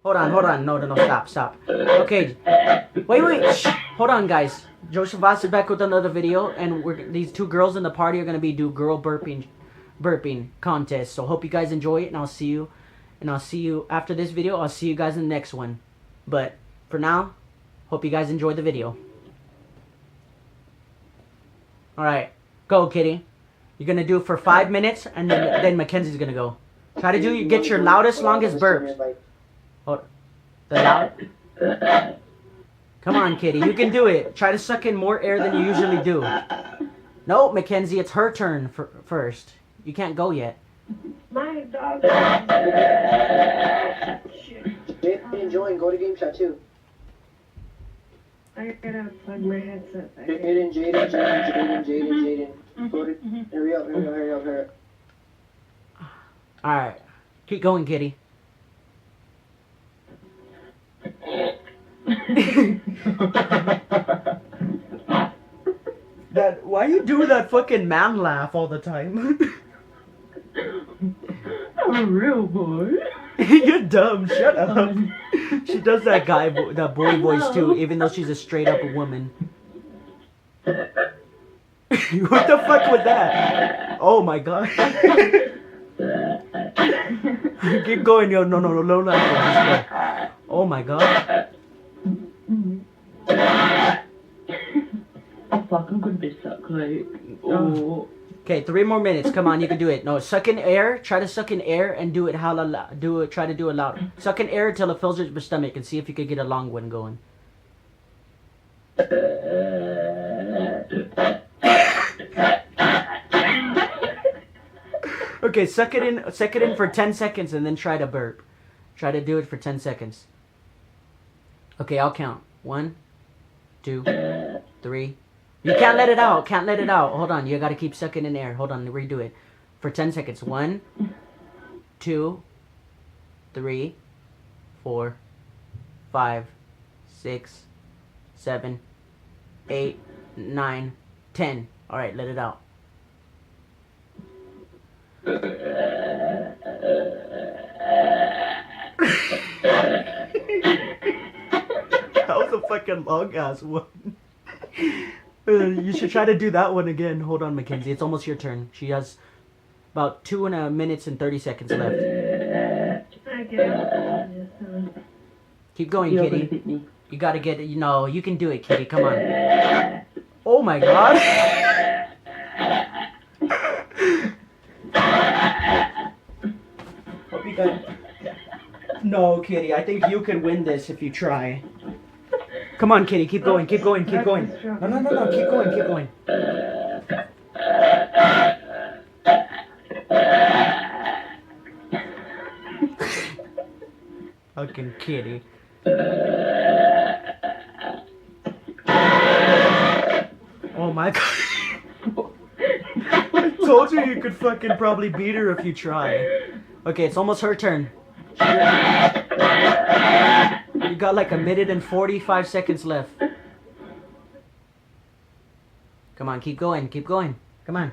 Hold on. No, stop. Okay, wait. Shh. Hold on, guys. Joseph Voss is back with another video, and these two girls in the party are gonna be do girl burping contest. So hope you guys enjoy it, and I'll see you after this video. I'll see you guys in the next one. But for now, hope you guys enjoy the video. All right, go, Kitty. You're gonna do it for 5 minutes, and then Mackenzie's gonna go. Try to get your loudest, longest burps. Oh, the loud. Come on, Kitty. You can do it. Try to suck in more air than you usually do. No, Mackenzie, it's her turn first. You can't go yet. My dog. Join. Go to game chat too. I gotta plug my headset back in. Jaden. Go to. Hurry up. All right. Keep going, Kitty. Why you do that fucking man laugh all the time? I'm a real boy. You're dumb. Shut up. She does that that boy voice too, even though she's a straight up woman. What the fuck was that? Oh my god. Keep going, yo. No, laugh. Oh my god. Oh fuck, I'm gonna be stuck like. Oh. Okay, 3 more minutes. Come on, you can do it. No, suck in air. Try to suck in air and do it try to do it loud. Suck in air until it fills your stomach and see if you can get a long one going. Okay, suck it in for 10 seconds and then try to burp. Try to do it for 10 seconds. Okay, I'll count. 1, 2, 3. You can't let it out. Hold on, you gotta keep sucking in air. Hold on, redo it. For 10 seconds. 1, 2, 3, 4, 5, 6, 7, 8, 9, 10. Alright, let it out. That was a fucking long ass one. You should try to do that one again. Hold on, Mackenzie. It's almost your turn. She has about 2 minutes and 30 seconds left. I guess. Keep going, Kitty. You gotta get it. You can do it, Kitty. Come on. Oh my god. Hope you guys... No, Kitty. I think you can win this if you try. Come on, Kitty. Keep going. No. Keep going. Keep going. Fucking Kitty. Oh my god. I told you could fucking probably beat her if you try. Okay, it's almost her turn. You got like 1 minute and 45 seconds left. Come on, keep going. Come on.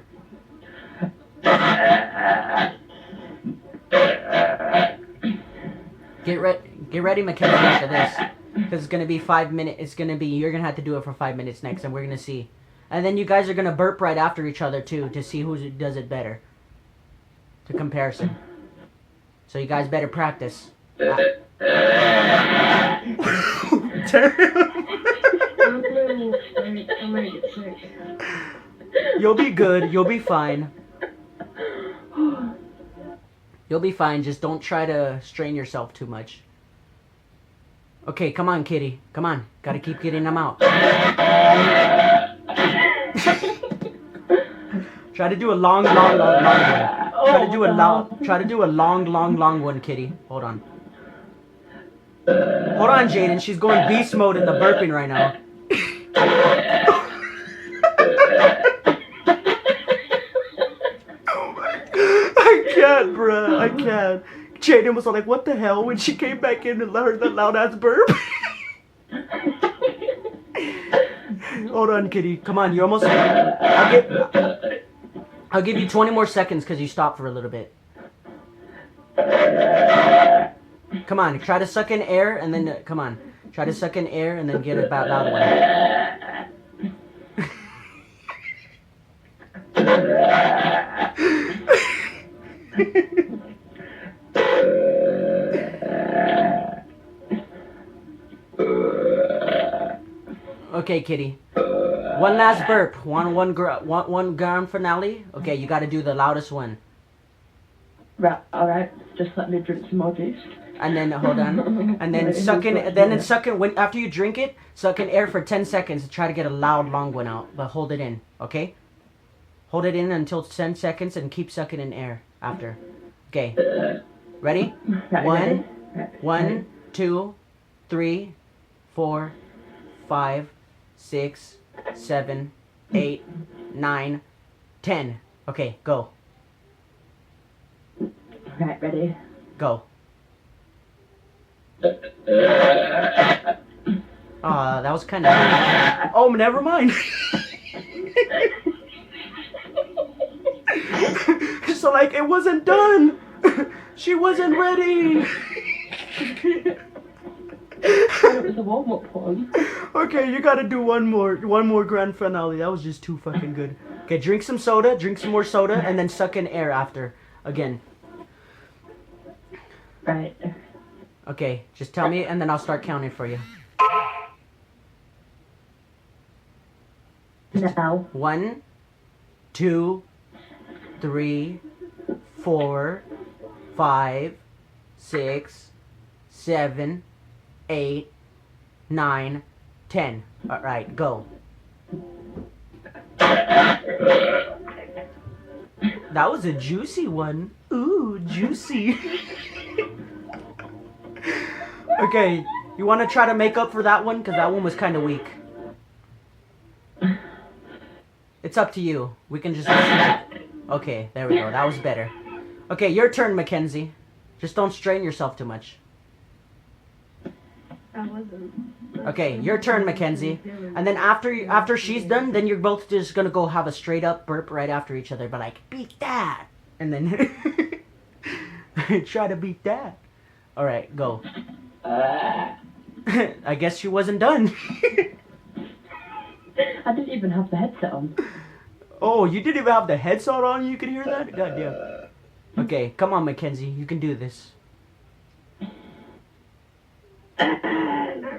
Get ready, Mackenzie, after this. Because it's going to be 5 minutes. You're going to have to do it for 5 minutes next, and we're going to see. And then you guys are going to burp right after each other, too, to see who does it better. To comparison. So you guys better practice. I might get sick. You'll be good. You'll be fine. You'll be fine. Just don't try to strain yourself too much. Okay, come on, Kitty. Come on. Gotta keep getting them out. Try to do a long one. Try to do a long one, Kitty. Hold on. Hold on, Jaden. She's going beast mode in the burping right now. I can't, bruh. I can't. Jaden was like, what the hell? When she came back in and heard that loud ass burp. Hold on, Kitty. Come on, you're almost... I'll give you 20 more seconds because you stopped for a little bit. Come on, try to suck in air and then come on. Try to suck in air and then get a loud one. Okay, kitty. One last burp. One grand finale. Okay, you got to do the loudest one. Right, alright. Just let me drink some more juice. And then hold on. And then suck in. When after you drink it, suck in air for 10 seconds and try to get a loud long one out. But hold it in. Okay. Hold it in until 10 seconds and keep sucking in air after. Okay. Ready? Right, One, ready? one, 2, 3, 4, 5, 6, 7, 8, 9, 10. Okay, go. Right, ready? Go. That was kind of. Oh, never mind. So like it wasn't done. She wasn't ready. It was a warm-up one. Okay, you gotta do one more grand finale. That was just too fucking good. Okay, drink some soda, drink some more soda, and then suck in air after. Again. Right. Okay, just tell me, and then I'll start counting for you. Now. 1, 2, 3, 4, 5, 6, 7, 8, 9, 10. All right, go. That was a juicy one. Ooh, juicy. Okay, you want to try to make up for that one? Because that one was kind of weak. It's up to you. We can just... Okay, there we go. That was better. Okay, your turn, Mackenzie. Just don't strain yourself too much. I wasn't. Okay, your turn, Mackenzie. And then after she's done, then you're both just gonna go have a straight up burp right after each other. But like, beat that! And then... try to beat that. Alright, go. I guess she wasn't done. I didn't even have the headset on. Oh, you didn't even have the headset on? You could hear that? Goddamn. Okay, come on, Mackenzie. You can do this. Not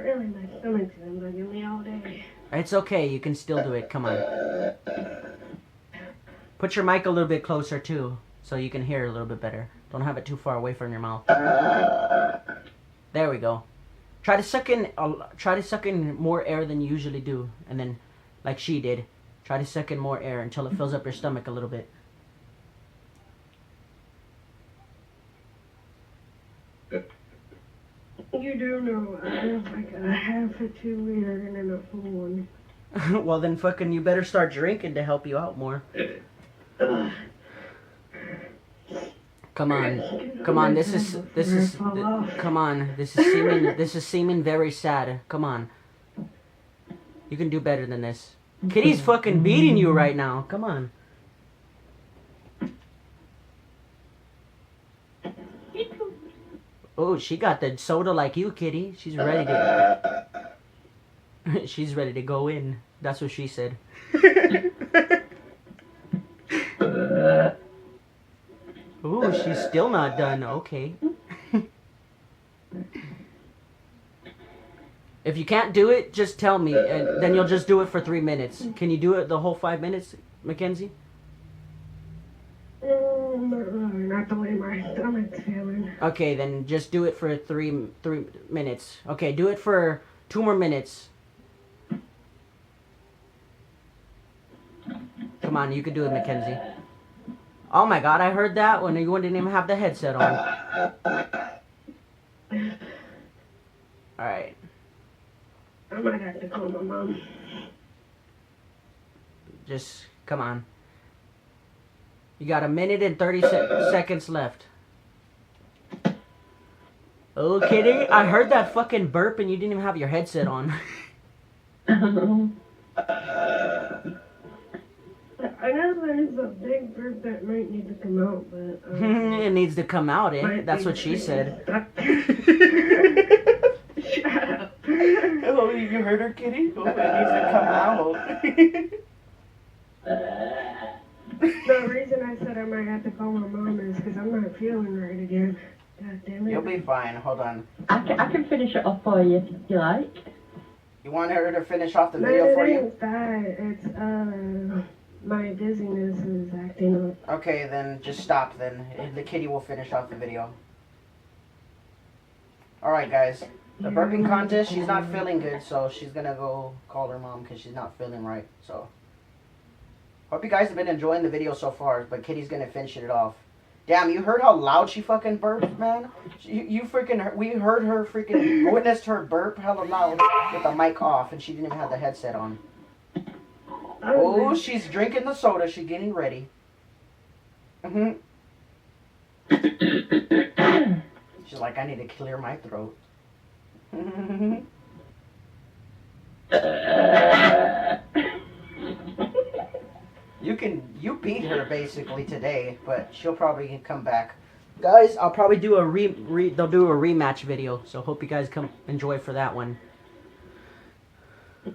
really. My stomach's been bugging me all day. It's okay. You can still do it. Come on. Put your mic a little bit closer, too, so you can hear a little bit better. Don't have it too far away from your mouth. There we go. Try to suck in more air than you usually do, and then, like she did, try to suck in more air until it fills up your stomach a little bit. You do know I have like a half a 2 liter and then a full one. Well, then fucking you better start drinking to help you out more. Come on, come on. This is seeming very sad. Come on. You can do better than this. Kitty's fucking beating you right now. Come on. Oh, she got the soda like you, Kitty. She's ready to. She's ready to go in. That's what she said. Ooh, she's still not done. Okay. If you can't do it, just tell me, and then you'll just do it for 3 minutes. Can you do it the whole 5 minutes, Mackenzie? Not the way my stomach's feeling. Okay, then just do it for three minutes. Okay, do it for 2 more minutes. Come on, you can do it, Mackenzie. Oh my God, I heard that when you didn't even have the headset on. All right. I might have to call my mom. Just come on. You got 1 minute and 30 seconds left. Oh, Kitty, I heard that fucking burp and you didn't even have your headset on. I know there's a big burp that might need to come out, but It needs to come out, eh? might That's be what she said. Shut up. Oh, you heard her, Kitty? Oh, it needs to come out. The reason I said I might have to call my mom is because I'm not feeling right again. God damn it. You'll be fine. Hold on. I can finish it off for you if you like. You want her to finish off the No, video for it you? ain't that. It's, my dizziness is acting up. Okay, then just stop then. The kitty will finish off the video. Alright, guys. The burping contest, she's not feeling good, so she's gonna go call her mom because she's not feeling right, so. Hope you guys have been enjoying the video so far, but Kitty's gonna finish it off. Damn, you heard how loud she fucking burped, man? You freaking, we heard her freaking, witnessed her burp hella loud with the mic off, and she didn't even have the headset on. Oh, she's drinking the soda, she's getting ready. She's like, I need to clear my throat. You beat her basically today, but she'll probably come back. Guys, I'll probably do a they'll do a rematch video, so hope you guys come enjoy for that one.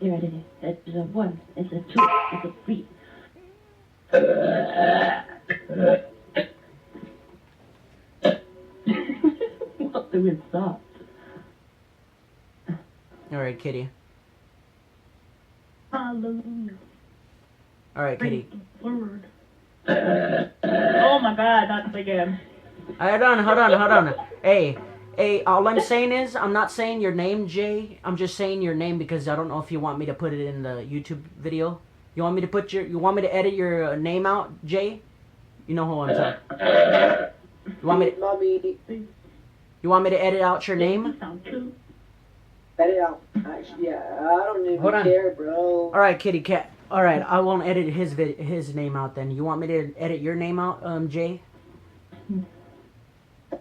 You ready? It's a 1, it's a 2, it's a 3. What doing that? Alright, Kitty. Hallelujah. Alright, Kitty. Forward. Oh my god, that's again. Hold on. Hey, all I'm saying is, I'm not saying your name, Jay. I'm just saying your name because I don't know if you want me to put it in the YouTube video. You want me to edit your name out, Jay? You know who I'm talking. You want me to edit out your name? Edit out. Actually, yeah, I don't even Hold on. care, bro. Alright, Kitty Cat. Alright, I won't edit his name out then. You want me to edit your name out, Jay?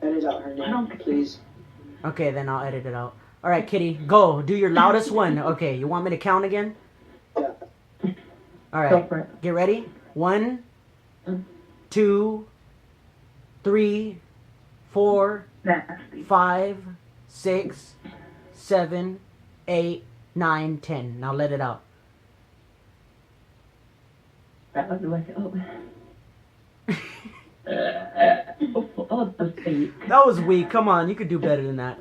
Edit out her name, please. Okay, then I'll edit it out. Alright, Kitty, go. Do your loudest one. Okay, you want me to count again? Yeah. Go Alright, for it. get ready. 1, 2, 3, 4, 5, 6, 7, 8, 9, 10. Now let it out. Right, let me work it up. Oh, that was fake. That was weak. Come on, you could do better than that.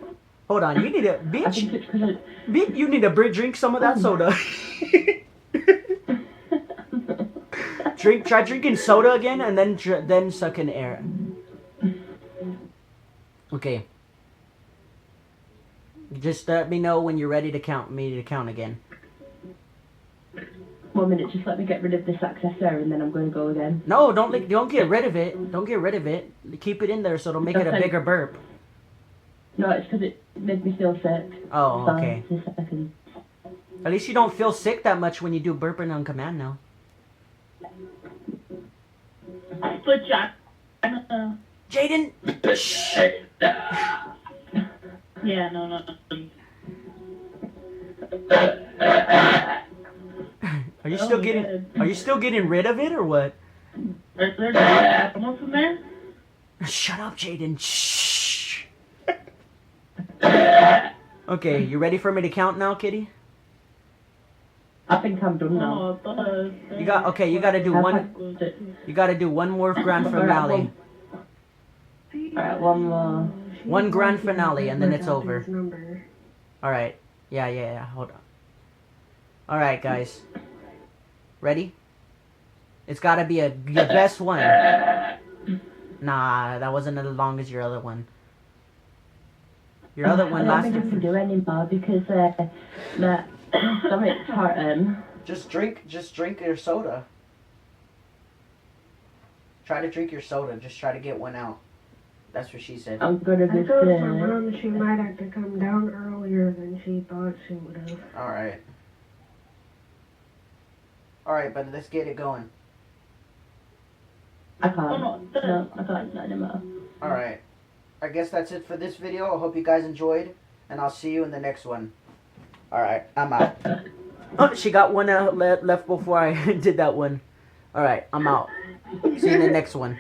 Hold on, you need a I think bitch. it's because Bitch, you need to drink some of that soda. Try drinking soda again, and then suck in air. Okay. Just let me know when you're ready to count again. 1 minute, just let me get rid of this access there and then I'm going to go again. No, don't get rid of it. Don't get rid of it. Keep it in there so it'll make it a Okay. bigger burp. No, it's because it made me feel sick. Oh, okay. 5 seconds. At least you don't feel sick that much when you do burping on command now. But Jack. Jaden! Shh. Yeah, no. Are you still getting rid of it or what? Is there animals in there? Shut up, Jaden. Shh. Okay, you ready for me to count now, Kitty? I think I'm done now. You gotta do one. You gotta do one more grand finale. Alright, one more. One grand finale, and then it's over. Number. All right. Yeah. Hold on. All right, guys. Ready? It's gotta be your best one. Nah, that wasn't as long as your other one. Your other one I don't think I can lasted. do anymore because my stomach's hurting. Just drink your soda. Try to drink your soda. Just try to get one out. That's what she said. I'm gonna I be told my sick. mom she might have to come down earlier than she thought she would have. All right. All right, but let's get it going. I can't. No, I can't anymore. All right. I guess that's it for this video. I hope you guys enjoyed, and I'll see you in the next one. All right, I'm out. Oh, she got one out left before I did that one. All right, I'm out. See you in the next one.